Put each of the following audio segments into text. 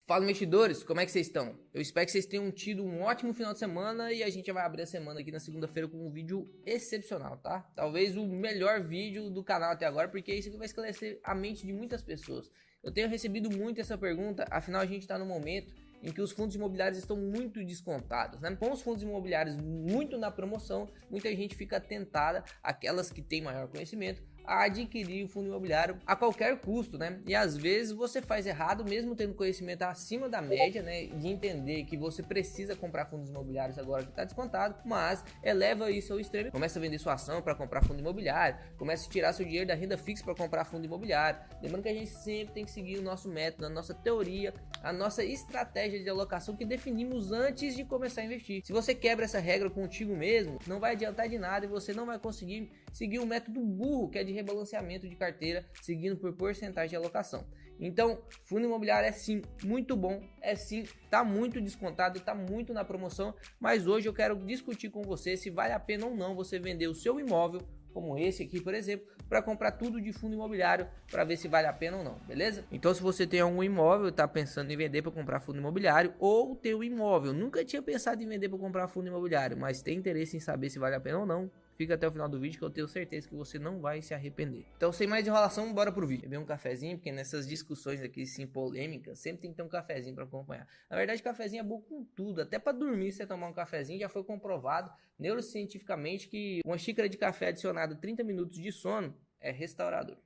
Fala, investidores, como é que vocês estão? Eu espero que vocês tenham tido um ótimo final de semana e a gente já vai abrir a semana aqui na segunda-feira com um vídeo excepcional, tá? Talvez o melhor vídeo do canal até agora, porque isso aqui vai esclarecer a mente de muitas pessoas. Eu tenho recebido muito essa pergunta, afinal a gente está no momento em que os fundos imobiliários estão muito descontados, né? Com os fundos imobiliários muito na promoção, muita gente fica tentada, aquelas que têm maior conhecimento, a adquirir o fundo imobiliário a qualquer custo, né? E às vezes você faz errado, mesmo tendo conhecimento acima da média, né? De entender que você precisa comprar fundos imobiliários agora que está descontado, mas eleva isso ao extremo, começa a vender sua ação para comprar fundo imobiliário, começa a tirar seu dinheiro da renda fixa para comprar fundo imobiliário. Lembrando que a gente sempre tem que seguir o nosso método, a nossa teoria, a nossa estratégia de alocação que definimos antes de começar a investir. Se você quebra essa regra contigo mesmo, não vai adiantar de nada e você não vai conseguir seguir um método burro, que é de rebalanceamento de carteira, seguindo por porcentagem de alocação. Então, fundo imobiliário é sim muito bom, é sim, tá muito descontado e tá muito na promoção, mas hoje eu quero discutir com você se vale a pena ou não você vender o seu imóvel, como esse aqui, por exemplo, para comprar tudo de fundo imobiliário, para ver se vale a pena ou não, beleza? Então, se você tem algum imóvel, tá pensando em vender para comprar fundo imobiliário, ou tem um imóvel, nunca tinha pensado em vender para comprar fundo imobiliário, mas tem interesse em saber se vale a pena ou não, fica até o final do vídeo que eu tenho certeza que você não vai se arrepender. Então, sem mais enrolação, bora pro vídeo. Beber um cafezinho, porque nessas discussões aqui, sim, polêmicas, sempre tem que ter um cafezinho para acompanhar. Na verdade, cafezinho é bom com tudo, até para dormir você tomar um cafezinho, já foi comprovado neurocientificamente que uma xícara de café adicionada 30 minutos de sono é restaurador.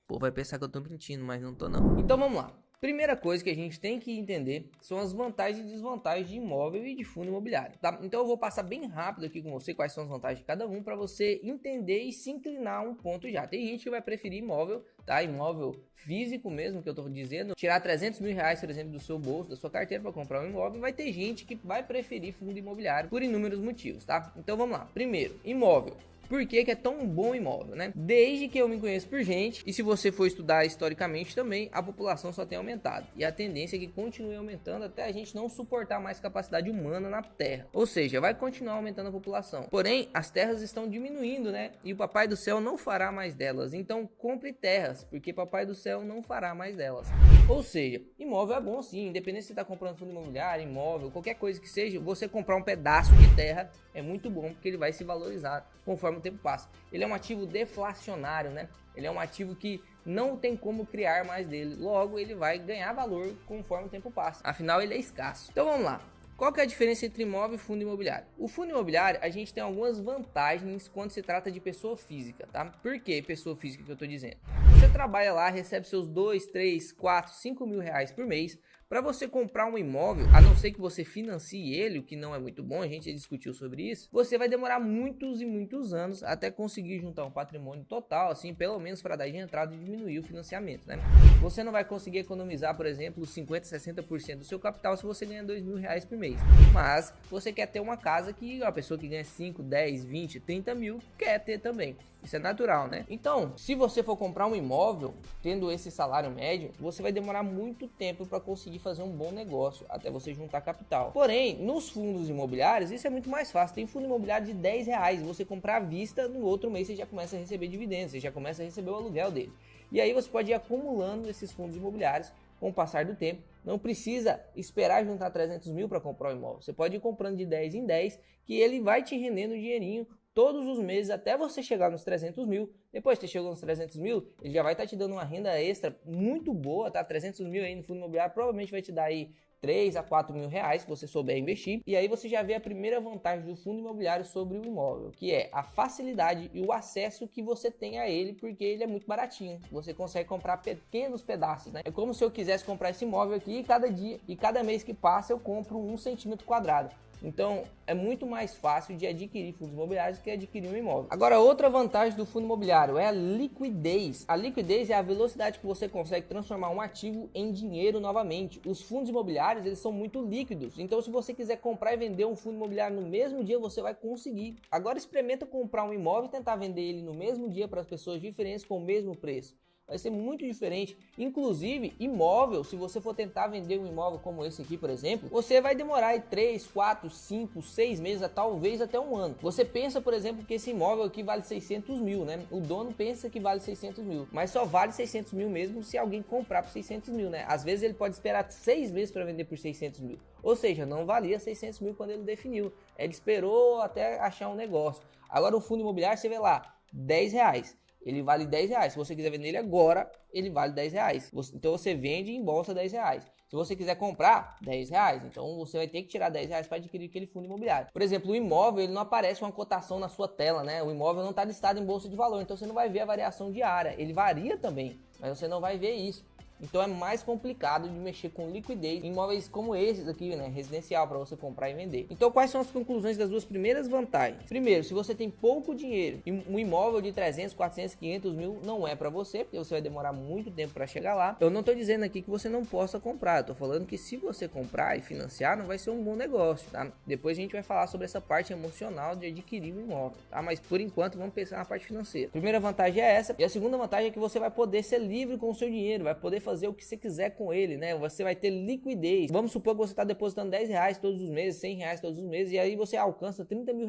Pô, vai pensar que eu tô mentindo, mas não tô não. Então vamos lá. Primeira coisa que a gente tem que entender são as vantagens e desvantagens de imóvel e de fundo imobiliário, tá? Então eu vou passar bem rápido aqui com você quais são as vantagens de cada um para você entender e se inclinar um ponto já. Tem gente que vai preferir imóvel, tá? Imóvel físico mesmo, que eu tô dizendo, tirar 300 mil reais, por exemplo, do seu bolso, da sua carteira para comprar um imóvel, e vai ter gente que vai preferir fundo imobiliário por inúmeros motivos, tá? Então vamos lá. Primeiro, imóvel. Por que é tão bom imóvel, né? Desde que eu me conheço por gente, e se você for estudar historicamente também, a população só tem aumentado. E a tendência é que continue aumentando até a gente não suportar mais capacidade humana na Terra. Ou seja, vai continuar aumentando a população. Porém, as terras estão diminuindo, né? E o Papai do Céu não fará mais delas. Então, compre terras, porque Papai do Céu não fará mais delas. Ou seja, imóvel é bom sim, independente se você está comprando fundo imobiliário, imóvel, qualquer coisa que seja, você comprar um pedaço de terra é muito bom, porque ele vai se valorizar conforme o tempo passa. Ele é um ativo deflacionário, né? Ele é um ativo que não tem como criar mais dele. Logo, ele vai ganhar valor conforme o tempo passa. Afinal, ele é escasso. Então vamos lá. Qual que é a diferença entre imóvel e fundo imobiliário? O fundo imobiliário, a gente tem algumas vantagens quando se trata de pessoa física, tá? Por que pessoa física que eu tô dizendo? Você trabalha lá, recebe seus 2, 3, 4, 5 mil reais por mês. Para você comprar um imóvel, a não ser que você financie ele, o que não é muito bom, a gente já discutiu sobre isso, você vai demorar muitos e muitos anos até conseguir juntar um patrimônio total, assim, pelo menos para dar de entrada e diminuir o financiamento, né? Você não vai conseguir economizar, por exemplo, 50%, 60% do seu capital se você ganha 2 mil reais por mês. Mas você quer ter uma casa que a pessoa que ganha 5, 10, 20, 30 mil quer ter também. Isso é natural, né? Então, se você for comprar um imóvel, tendo esse salário médio, você vai demorar muito tempo para conseguir fazer um bom negócio, até você juntar capital. Porém, nos fundos imobiliários, isso é muito mais fácil. Tem fundo imobiliário de 10 reais, você comprar à vista, no outro mês você já começa a receber dividendos, você já começa a receber o aluguel dele. E aí você pode ir acumulando esses fundos imobiliários com o passar do tempo. Não precisa esperar juntar 300 mil para comprar um imóvel. Você pode ir comprando de 10 em 10, que ele vai te rendendo dinheirinho todos os meses até você chegar nos 300 mil. Depois que você chegou nos 300 mil, ele já vai estar te dando uma renda extra muito boa, tá? 300 mil aí no fundo imobiliário provavelmente vai te dar aí 3 a 4 mil reais se você souber investir. E aí você já vê a primeira vantagem do fundo imobiliário sobre o imóvel, que é a facilidade e o acesso que você tem a ele, porque ele é muito baratinho. Você consegue comprar pequenos pedaços, né? É como se eu quisesse comprar esse imóvel aqui e cada dia e cada mês que passa eu compro 1 centímetro quadrado. Então, é muito mais fácil de adquirir fundos imobiliários que adquirir um imóvel. Agora, outra vantagem do fundo imobiliário é a liquidez. A liquidez é a velocidade que você consegue transformar um ativo em dinheiro novamente. Os fundos imobiliários, eles são muito líquidos. Então, se você quiser comprar e vender um fundo imobiliário no mesmo dia, você vai conseguir. Agora, experimenta comprar um imóvel e tentar vender ele no mesmo dia para as pessoas diferentes com o mesmo preço. vai ser muito diferente. Inclusive, imóvel, se você for tentar vender um imóvel como esse aqui, por exemplo, você vai demorar aí 3, 4, 5, 6 meses, talvez até um ano. Você pensa, por exemplo, que esse imóvel aqui vale 600 mil, né? O dono pensa que vale 600 mil, mas só vale 600 mil mesmo se alguém comprar por 600 mil, né? Às vezes ele pode esperar 6 meses para vender por 600 mil. Ou seja, não valia 600 mil quando ele definiu. Ele esperou até achar um negócio. Agora o fundo imobiliário, você vê lá, R$10. Ele vale R$10. Se você quiser vender ele agora, ele vale R$10. Então você vende em bolsa R$10. Se você quiser comprar, R$10. Então você vai ter que tirar R$10 para adquirir aquele fundo imobiliário. Por exemplo, o imóvel, ele não aparece uma cotação na sua tela, né? O imóvel não está listado em bolsa de valor, então você não vai ver a variação diária. Ele varia também, mas você não vai ver isso. Então é mais complicado de mexer com liquidez em imóveis como esses aqui, né, residencial, para você comprar e vender. Então quais são as conclusões das duas primeiras vantagens? Primeiro, se você tem pouco dinheiro e um imóvel de 300, 400, 500 mil não é para você, porque você vai demorar muito tempo para chegar lá. Eu não estou dizendo aqui que você não possa comprar, eu tô falando que se você comprar e financiar não vai ser um bom negócio, tá? Depois a gente vai falar sobre essa parte emocional de adquirir um imóvel, tá? Mas por enquanto vamos pensar na parte financeira. A primeira vantagem é essa, e a segunda vantagem é que você vai poder ser livre com o seu dinheiro, vai poder fazer o que você quiser com ele, né? Você vai ter liquidez. Vamos supor que você está depositando R$10 todos os meses, R$100 todos os meses, e aí você alcança R$30 mil.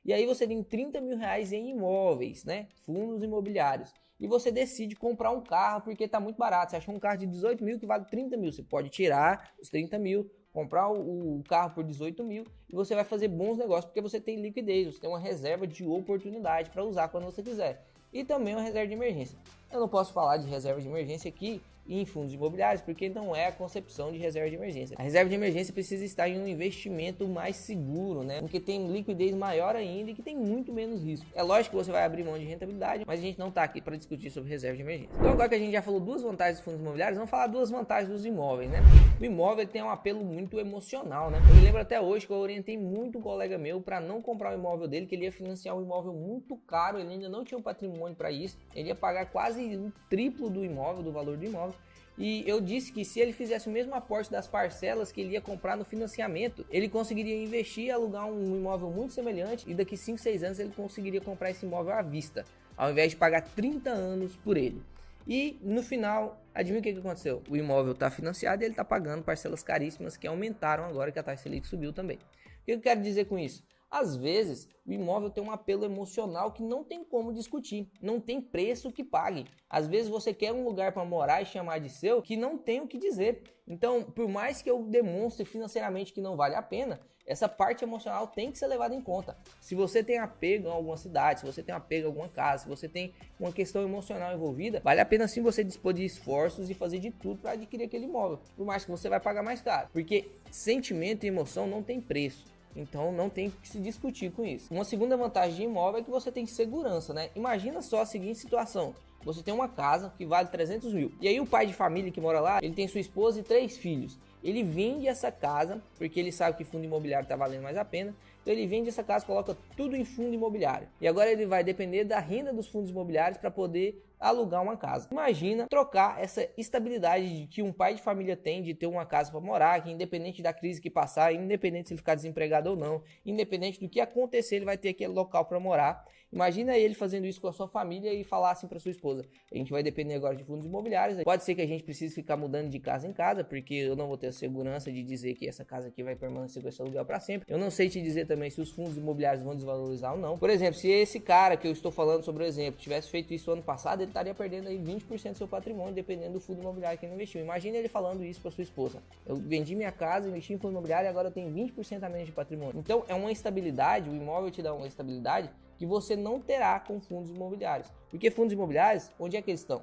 E aí você tem R$30 mil em imóveis, né? Fundos imobiliários. E você decide comprar um carro porque está muito barato. Você achou um carro de 18 mil que vale 30 mil. Você pode tirar os 30 mil, comprar o carro por 18 mil e você vai fazer bons negócios porque você tem liquidez, você tem uma reserva de oportunidade para usar quando você quiser. E também uma reserva de emergência. Eu não posso falar de reserva de emergência aqui em fundos imobiliários, porque não é a concepção de reserva de emergência. A reserva de emergência precisa estar em um investimento mais seguro, né? Porque tem liquidez maior ainda e que tem muito menos risco. É lógico que você vai abrir mão de rentabilidade, mas a gente não está aqui para discutir sobre reserva de emergência. Então agora que a gente já falou duas vantagens dos fundos imobiliários, vamos falar duas vantagens dos imóveis, né? O imóvel tem um apelo muito emocional, né? Eu me lembro até hoje que eu orientei muito um colega meu para não comprar o imóvel dele, que ele ia financiar um imóvel muito caro, ele ainda não tinha um patrimônio para isso, ele ia pagar quase o triplo do imóvel, do valor do imóvel. E eu disse que se ele fizesse o mesmo aporte das parcelas que ele ia comprar no financiamento, ele conseguiria investir e alugar um imóvel muito semelhante e daqui 5, 6 anos ele conseguiria comprar esse imóvel à vista, ao invés de pagar 30 anos por ele. E no final, adivinha o que aconteceu? O imóvel está financiado e ele está pagando parcelas caríssimas que aumentaram agora que a taxa Selic subiu também. O que eu quero dizer com isso? Às vezes, o imóvel tem um apelo emocional que não tem como discutir, não tem preço que pague. Às vezes você quer um lugar para morar e chamar de seu que não tem o que dizer. Então, por mais que eu demonstre financeiramente que não vale a pena, essa parte emocional tem que ser levada em conta. Se você tem apego a alguma cidade, se você tem apego a alguma casa, se você tem uma questão emocional envolvida, vale a pena sim você dispor de esforços e fazer de tudo para adquirir aquele imóvel. Por mais que você vai pagar mais caro, porque sentimento e emoção não tem preço. Então não tem que se discutir com isso. Uma segunda vantagem de imóvel é que você tem segurança, né? Imagina só a seguinte situação. Você tem uma casa que vale 300 mil. E aí o pai de família que mora lá, ele tem sua esposa e 3 filhos. Ele vende essa casa, porque ele sabe que fundo imobiliário está valendo mais a pena. Então ele vende essa casa, coloca tudo em fundo imobiliário. E agora ele vai depender da renda dos fundos imobiliários para poder alugar uma casa. Imagina trocar essa estabilidade que um pai de família tem de ter uma casa para morar, que independente da crise que passar, independente se ele ficar desempregado ou não, independente do que acontecer, ele vai ter aquele local para morar. Imagina ele fazendo isso com a sua família e falar assim para sua esposa: a gente vai depender agora de fundos imobiliários. Pode ser que a gente precise ficar mudando de casa em casa, porque eu não vou ter a segurança de dizer que essa casa aqui vai permanecer com esse aluguel para sempre. Eu não sei te dizer também se os fundos imobiliários vão desvalorizar ou não. Por exemplo, se esse cara que eu estou falando sobre o exemplo tivesse feito isso ano passado, ele estaria perdendo aí 20% do seu patrimônio, dependendo do fundo imobiliário que ele investiu. Imagina ele falando isso para sua esposa: eu vendi minha casa, investi em fundo imobiliário e agora eu tenho 20% a menos de patrimônio. Então é uma estabilidade, o imóvel te dá uma estabilidade que você não terá com fundos imobiliários. Porque fundos imobiliários, onde é que eles estão?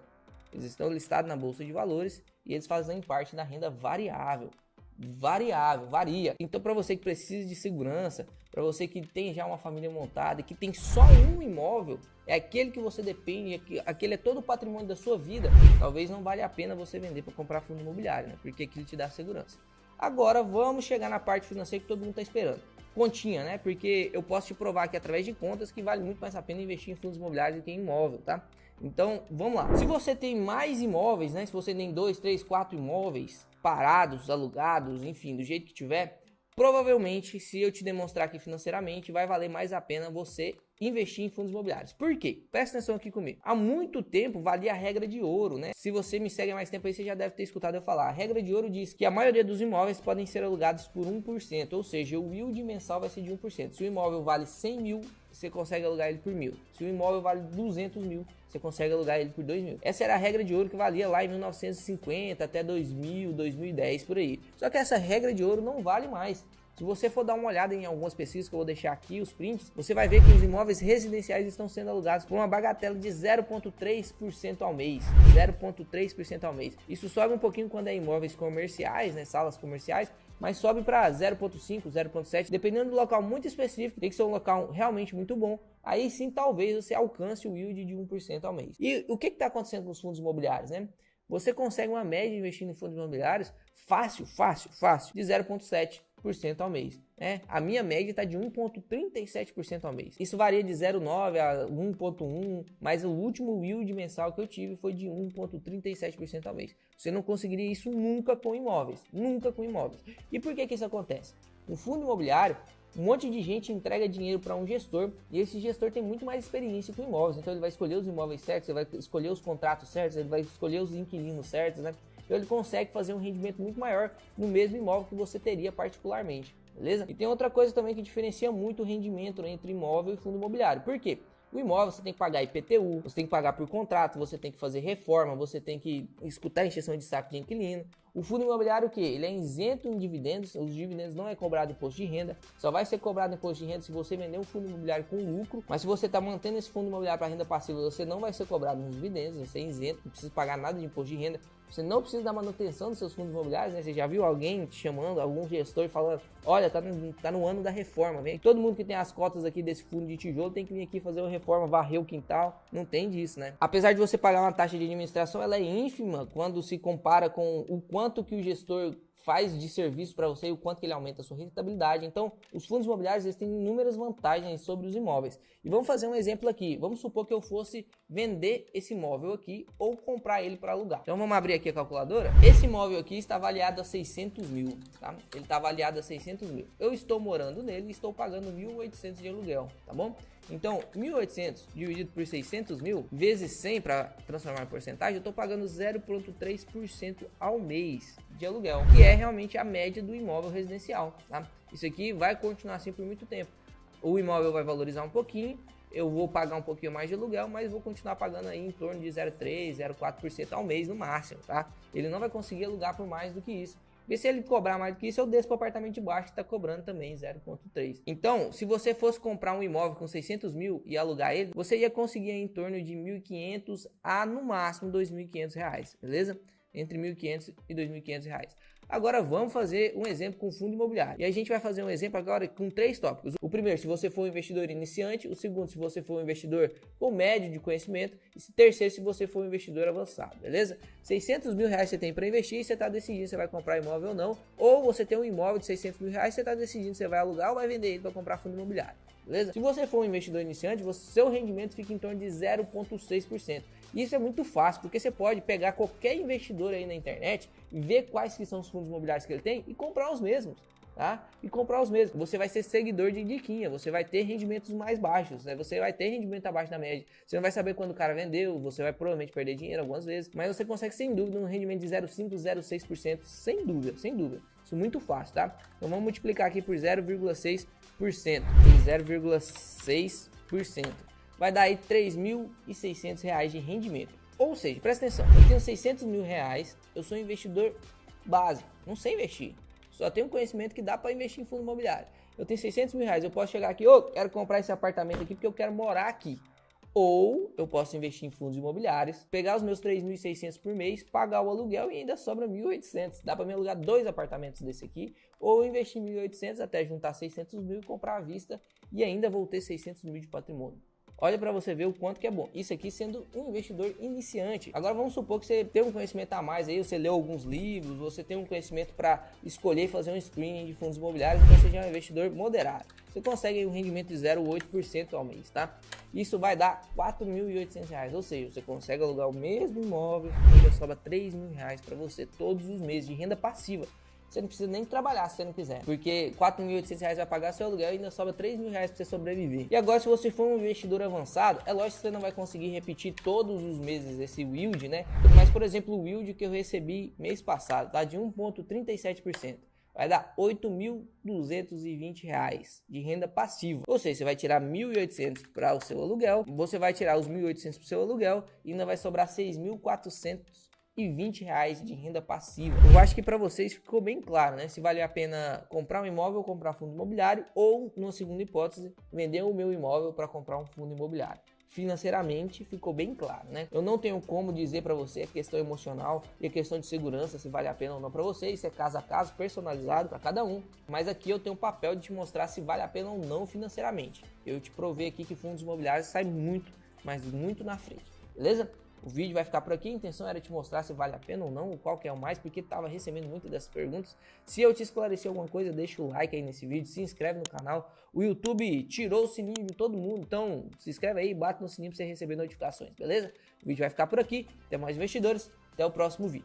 Eles estão listados na Bolsa de Valores e eles fazem parte da renda variável. Varia. Então, para você que precisa de segurança, para você que tem já uma família montada e que tem só um imóvel, é aquele que você depende, aquele é todo o patrimônio da sua vida, talvez não valha a pena você vender para comprar fundo imobiliário, né? Porque aquilo te dá segurança. Agora vamos chegar na parte financeira que todo mundo está esperando. Continha, né? Porque eu posso te provar aqui através de contas que vale muito mais a pena investir em fundos imobiliários do que em imóvel, tá? Então, vamos lá. Se você tem mais imóveis, né? Se você tem 2, 3, 4 imóveis parados, alugados, enfim, do jeito que tiver, provavelmente, se eu te demonstrar aqui financeiramente, vai valer mais a pena você investir em fundos imobiliários. Por quê? Presta atenção aqui comigo. Há muito tempo valia a regra de ouro, né? Se você me segue há mais tempo aí, você já deve ter escutado eu falar. A regra de ouro diz que a maioria dos imóveis podem ser alugados por 1%, ou seja, o yield mensal vai ser de 1%. Se o imóvel vale 100 mil, você consegue alugar ele por 1.000. Se o imóvel vale 200 mil, você consegue alugar ele por 2.000. Essa era a regra de ouro que valia lá em 1950 até 2000, 2010, por aí. Só que essa regra de ouro não vale mais. Se você for dar uma olhada em algumas pesquisas que eu vou deixar aqui, os prints, você vai ver que os imóveis residenciais estão sendo alugados por uma bagatela de 0,3% ao mês. 0,3% ao mês. Isso sobe um pouquinho quando é imóveis comerciais, né, salas comerciais, mas sobe para 0,5, 0,7, dependendo do local muito específico, tem que ser um local realmente muito bom. Aí sim, talvez você alcance o yield de 1% ao mês. E o que está acontecendo com os fundos imobiliários, né? Você consegue uma média investindo em fundos imobiliários fácil, de 0,7% ao mês. A minha média está de 1,37% ao mês. Isso varia de 0,9 a 1,1, mas o último yield mensal que eu tive foi de 1,37% ao mês. Você não conseguiria isso nunca com imóveis. Nunca com imóveis. E por que isso acontece? No fundo imobiliário, um monte de gente entrega dinheiro para um gestor e esse gestor tem muito mais experiência com imóveis. Então ele vai escolher os imóveis certos, ele vai escolher os contratos certos, ele vai escolher os inquilinos certos, né? Então ele consegue fazer um rendimento muito maior no mesmo imóvel que você teria particularmente, beleza? E tem outra coisa também que diferencia muito o rendimento entre imóvel e fundo imobiliário. Por quê? O imóvel você tem que pagar IPTU, você tem que pagar por contrato, você tem que fazer reforma, você tem que escutar a encheção de saco de inquilino. O fundo imobiliário o quê? Ele é isento em dividendos, os dividendos não é cobrado imposto de renda, só vai ser cobrado imposto de renda se você vender um fundo imobiliário com lucro, mas se você está mantendo esse fundo imobiliário para renda passiva, você não vai ser cobrado nos dividendos, você é isento, não precisa pagar nada de imposto de renda, você não precisa da manutenção dos seus fundos imobiliários, né? Você já viu alguém te chamando, algum gestor falando, olha, tá no ano da reforma, vem. Todo mundo que tem as cotas aqui desse fundo de tijolo tem que vir aqui fazer uma reforma, varrer o quintal, não tem disso, né? Apesar de você pagar uma taxa de administração, ela é ínfima quando se compara com o quanto que o gestor faz de serviço para você e o quanto que ele aumenta a sua rentabilidade. Então, os fundos imobiliários eles têm inúmeras vantagens sobre os imóveis. E vamos fazer um exemplo aqui. Vamos supor que eu fosse vender esse imóvel aqui ou comprar ele para alugar. Então, vamos abrir aqui a calculadora. Esse imóvel aqui está avaliado a 600 mil, tá? Ele está avaliado a 600 mil. Eu estou morando nele e estou pagando 1.800 de aluguel, tá bom? Então, 1.800 dividido por 600 mil vezes 100 para transformar em porcentagem, eu estou pagando 0,3% ao mês de aluguel, que é realmente a média do imóvel residencial, tá? Isso aqui vai continuar assim por muito tempo. O imóvel vai valorizar um pouquinho, eu vou pagar um pouquinho mais de aluguel, mas vou continuar pagando aí em torno de 0,3%, 0,4% ao mês no máximo, tá? Ele não vai conseguir alugar por mais do que isso. Porque se ele cobrar mais do que isso, eu desço para o apartamento de baixo que está cobrando também 0,3. Então, se você fosse comprar um imóvel com 600 mil e alugar ele, você ia conseguir em torno de 1.500 a no máximo 2.500 reais, beleza? Entre 1.500 e 2.500 reais. Agora vamos fazer um exemplo com fundo imobiliário. E a gente vai fazer um exemplo agora com 3 tópicos. O primeiro, se você for um investidor iniciante. O segundo, se você for um investidor com médio de conhecimento. E o terceiro, se você for um investidor avançado, beleza? 600 mil reais você tem para investir e você está decidindo se vai comprar imóvel ou não. Ou você tem um imóvel de 600 mil reais e você está decidindo se vai alugar ou vai vender ele para comprar fundo imobiliário. Beleza? Se você for um investidor iniciante, seu rendimento fica em torno de 0,6%. Isso é muito fácil, porque você pode pegar qualquer investidor aí na internet e ver quais que são os fundos imobiliários que ele tem e comprar os mesmos, tá? E comprar os mesmos. Você vai ser seguidor de diquinha, você vai ter rendimentos mais baixos, né? Você vai ter rendimento abaixo da média. Você não vai saber quando o cara vendeu, você vai provavelmente perder dinheiro algumas vezes, mas você consegue sem dúvida um rendimento de 0,5%, 0,6%, sem dúvida, sem dúvida. Isso é muito fácil, tá? Então vamos multiplicar aqui por 0,6%. 0,6%. Vai dar aí R$3.600 de rendimento. Ou seja, presta atenção, eu tenho 600 mil reais, eu sou investidor básico, não sei investir. Só tenho conhecimento que dá para investir em fundo imobiliário. Eu tenho 600 mil reais, eu posso chegar aqui, quero comprar esse apartamento aqui porque eu quero morar aqui. Ou eu posso investir em fundos imobiliários, pegar os meus 3.600 por mês, pagar o aluguel e ainda sobra 1.800. Dá para me alugar 2 apartamentos desse aqui, ou investir 1.800 até juntar 600 mil e comprar à vista e ainda vou ter 600 mil de patrimônio. Olha para você ver o quanto que é bom. Isso aqui sendo um investidor iniciante. Agora vamos supor que você tem um conhecimento a mais aí, você leu alguns livros, você tem um conhecimento para escolher e fazer um screening de fundos imobiliários, então você já é um investidor moderado. Você consegue um rendimento de 0,8% ao mês, tá? Isso vai dar R$4.800, ou seja, você consegue alugar o mesmo imóvel e já sobra R$3.000 para você todos os meses de renda passiva. você não precisa nem trabalhar se você não quiser. Porque R$4.800 vai pagar seu aluguel e ainda sobra R$3.000 para você sobreviver. E agora, se você for um investidor avançado, é lógico que você não vai conseguir repetir todos os meses esse yield, né? Mas, por exemplo, o yield que eu recebi mês passado, tá? De 1,37%. Vai dar R$8.220 de renda passiva. Ou seja, você vai tirar R$1.800 para o seu aluguel, você vai tirar os R$1.800 para o seu aluguel e ainda vai sobrar R$6.420 de renda passiva. Eu acho que para vocês ficou bem claro, né? Se vale a pena comprar um imóvel ou comprar fundo imobiliário, ou, numa segunda hipótese, vender o meu imóvel para comprar um fundo imobiliário. Financeiramente ficou bem claro, né? Eu não tenho como dizer para você a questão emocional e a questão de segurança, se vale a pena ou não para você. Isso é caso a caso, personalizado para cada um. Mas aqui eu tenho o papel de te mostrar se vale a pena ou não financeiramente. Eu te provei aqui que fundos imobiliários saem muito, mas muito na frente, beleza? O vídeo vai ficar por aqui, a intenção era te mostrar se vale a pena ou não, qual que é o mais, porque estava recebendo muitas dessas perguntas. Se eu te esclareci alguma coisa, deixa o like aí nesse vídeo, se inscreve no canal. O YouTube tirou o sininho de todo mundo, então se inscreve aí, bate no sininho para você receber notificações, beleza? O vídeo vai ficar por aqui, até mais investidores, até o próximo vídeo.